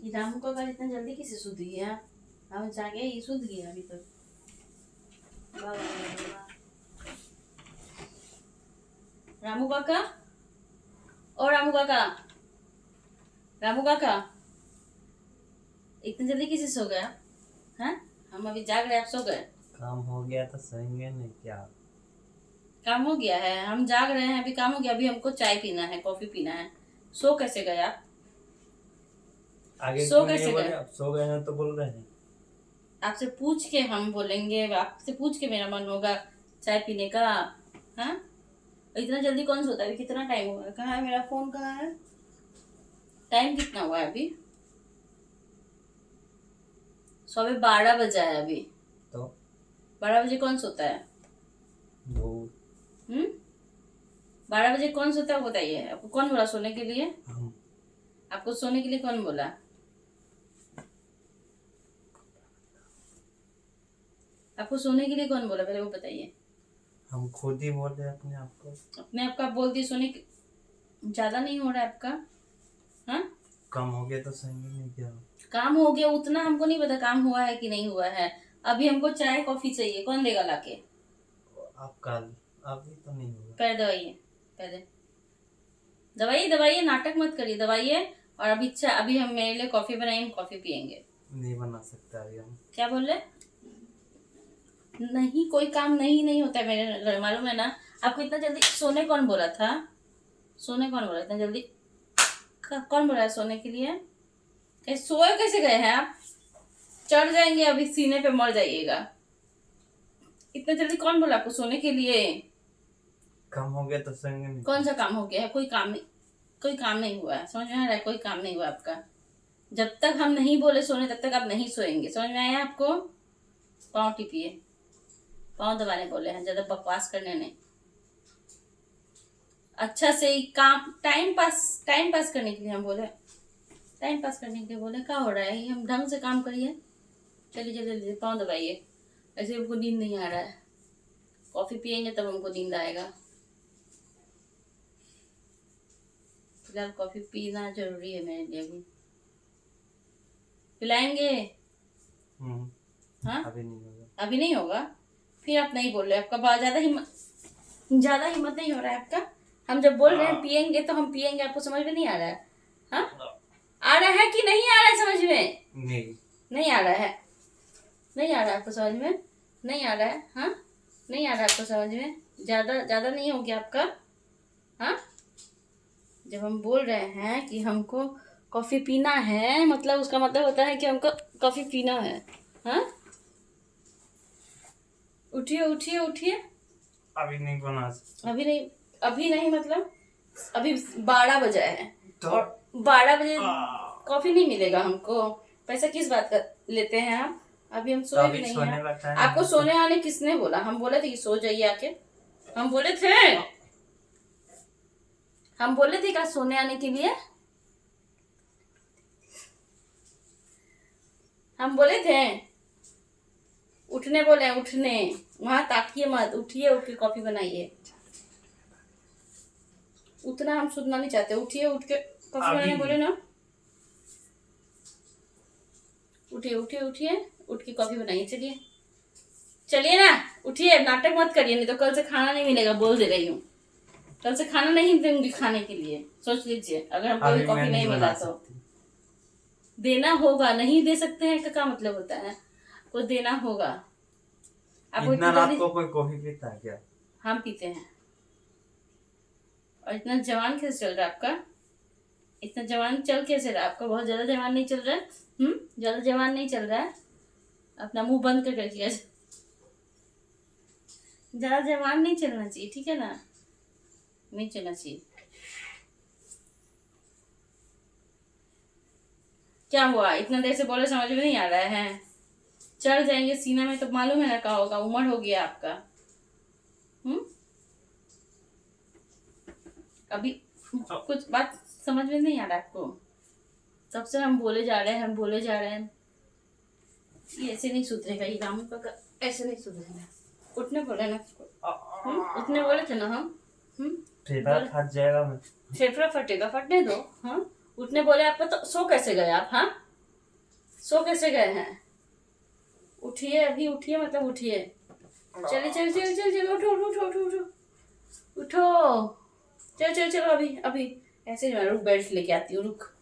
ये रामू का घर इतना जल्दी किसे सुध गया? हम जाके ये सुध गया अभी तक। वाह वाह वाह वाह। रामू काका, ओ रामू काका, रामू काका, इतनी जल्दी किसे सो गया? हैं? हम अभी जाग रहे, आप सो गए? काम हो गया तो सोएंगे नहीं क्या? काम हो गया है, हम जाग रहे हैं, अभी काम हो गया, अभी हमको चाय पीना है, कॉफी पीना है। सो कैसे गए आप? आगे सो क्यों नहीं कैसे बोले? गए? अब सो गए हैं तो बोल रहे हैं। आपसे पूछ के हम बोलेंगे, आपसे पूछ के मेरा मन होगा चाय पीने का। हाँ, इतना जल्दी कौन सोता है? अभी कितना टाइम हुआ है? कहाँ है मेरा फोन, कहाँ है? टाइम कितना हुआ है अभी? 12:15 बजा है अभी। तो 12 बजे कौन सोता है? वो 12 बजे कौन सोता है बताइए? आपको कौन बोला सोने के लिए? हम आपको सोने के लिए कौन बोला? आपको सोने के लिए कौन बोला, पहले वो बताइए। हम खुद ही बोले अपने आप को। अपने आप का बोल दिए, सोने के ज्यादा नहीं हो रहा है आपका? हाँ, कम हो गया तो सोएंगे नहीं क्या? काम हो गया उतना हमको नहीं पता काम हुआ है कि नहीं हुआ है। अभी हमको चाय कॉफी चाहिए, कौन देगा लाके? आप कल, अभी तो नहीं होगा। पहले दवाइए, पहले दवाइए, दवाइए, नाटक मत करिए, दवाइए। और अभी हम मेरे लिए कॉफी बनाइए, हम कॉफी पियेंगे। नहीं बना सकता अभी हम। क्या बोल रहे? नहीं, कोई काम नहीं नहीं होता है मेरे घर, मालूम है ना? आपको इतना जल्दी सोने कौन बोला था? सोने कौन बोला इतना जल्दी? कौन बोला है सोने के लिए? सोए कैसे गए हैं आप? चढ़ जाएंगे, अभी सीने पे मर जाइएगा। इतना जल्दी कौन बोला आपको सोने के लिए? कम हो गया तो सोएंगे नहीं। कौन सा काम हो गया है? कोई काम नहीं, कोई काम नहीं हुआ है, समझ में आ रहा है? कोई काम नहीं हुआ आपका। जब तक हम नहीं बोले सोने तब तक आप नहीं सोएंगे, समझ में आया आपको? पाँव टिपिए, पाँव दबाने बोले हैं, ज्यादा बकवास करने नहीं। अच्छा से ही काम, टाइम पास करने के लिए हम बोले, टाइम पास करने के लिए बोले? क्या हो रहा है? ये हम ढंग से काम करिए। चलिए जल्दी जल्दी पाँव दबाइए। ऐसे हमको नींद नहीं आ रहा है, कॉफी पियेंगे तब हमको नींद आएगा। फिलहाल कॉफी पीना जरूरी है मेरे लिए अभी। पिलाएंगे? हाँ, अभी नहीं होगा। अभी नहीं होगा? फिर आप नहीं बोल रहे, आपका बहुत ज्यादा हिम्मत नहीं हो रहा है आपका। हम जब बोल रहे हैं पियेंगे तो हम पियेंगे, आपको समझ में नहीं आ रहा है? हाँ, आ रहा है कि नहीं आ रहा है समझ में? नहीं आ रहा है, नहीं आ रहा है आपको समझ में? नहीं आ रहा है? हाँ, नहीं आ रहा है आपको समझ में? ज्यादा ज्यादा नहीं हो गया आपका? हाँ, जब हम बोल रहे हैं कि हमको कॉफी पीना है, मतलब उसका मतलब होता है कि हमको कॉफी पीना है। हाँ, उठिए उठिए उठिए। अभी नहीं बना सकता। अभी नहीं मतलब अभी 12 बजा है तो और 12 बजे कॉफी नहीं मिलेगा हमको। पैसा किस बात का लेते हैं आप? अभी हम तो सोए भी अभी नहीं सोने है। का टाइम आपको है तो। सोने आने किसने बोला? हम बोले थे कि सो जाइए आके? हम बोले थे? हम बोले थे क्या सोने आने के लिए? हम बोले थे? उठने बोले, उठने। वहां ताकिए मत, उठिए, उठ के कॉफी बनाइए। उतना हम सुनना नहीं चाहते, उठिए, उठ के कॉफी बनाने बोले ना। उठिए उठिए उठिए, उठ के कॉफी बनाइए, चलिए चलिए ना, उठिए, नाटक मत करिए, नहीं तो कल से खाना नहीं मिलेगा, बोल दे रही हूँ। कल से खाना नहीं दूंगी खाने के लिए, सोच लीजिए, अगर हमको अभी कॉफी मैं नहीं नहीं मिला बना तो। सकती। देना होगा, नहीं दे सकते हैं का क्या मतलब होता है? को देना होगा आपको इतना इतनी रात जल्दी। को कोई कॉफी पीता है क्या? हम पीते हैं। और इतना जवान कैसे चल रहा है आपका? इतना जवान चल कैसे रहा है आपका? बहुत ज्यादा जवान नहीं चल रहा है? ज्यादा जवान नहीं चल रहा है? अपना मुंह बंद करके रखिए, ज्यादा जवान नहीं चलना चाहिए, ठीक है ना? नहीं चलना चाहिए। क्या हुआ? इतना देर से बोले, समझ में नहीं आ रहा है? चढ़ जाएंगे सीना में तो मालूम है ना क्या होगा, उम्र हो गया आपका। अभी कुछ बात समझ में नहीं आ रहा आपको? तब से हम बोले जा रहे हैं, हम बोले जा रहे हैं। ये ऐसे नहीं सुधरेगा, ये रामू का ऐसे नहीं सुधरेगा। उठने बोले ना, उठने बोले थे ना हम। फेफड़ा फट जाएगा मैं। फेफड़ा फटेगा, फटने दो। हाँ, उठने बोले आपको तो सो कैसे गए आप? हाँ, सो कैसे गए हैं? उठिए, अभी उठिए, मतलब उठिए। चलिए चलिए चलिए चलिए चलो, उठो उठो उठो उठो उठो उठो, चलो चलो चलो, अभी अभी ऐसे ही मैं रुक, बेल्ट लेके आती हूँ, रुक।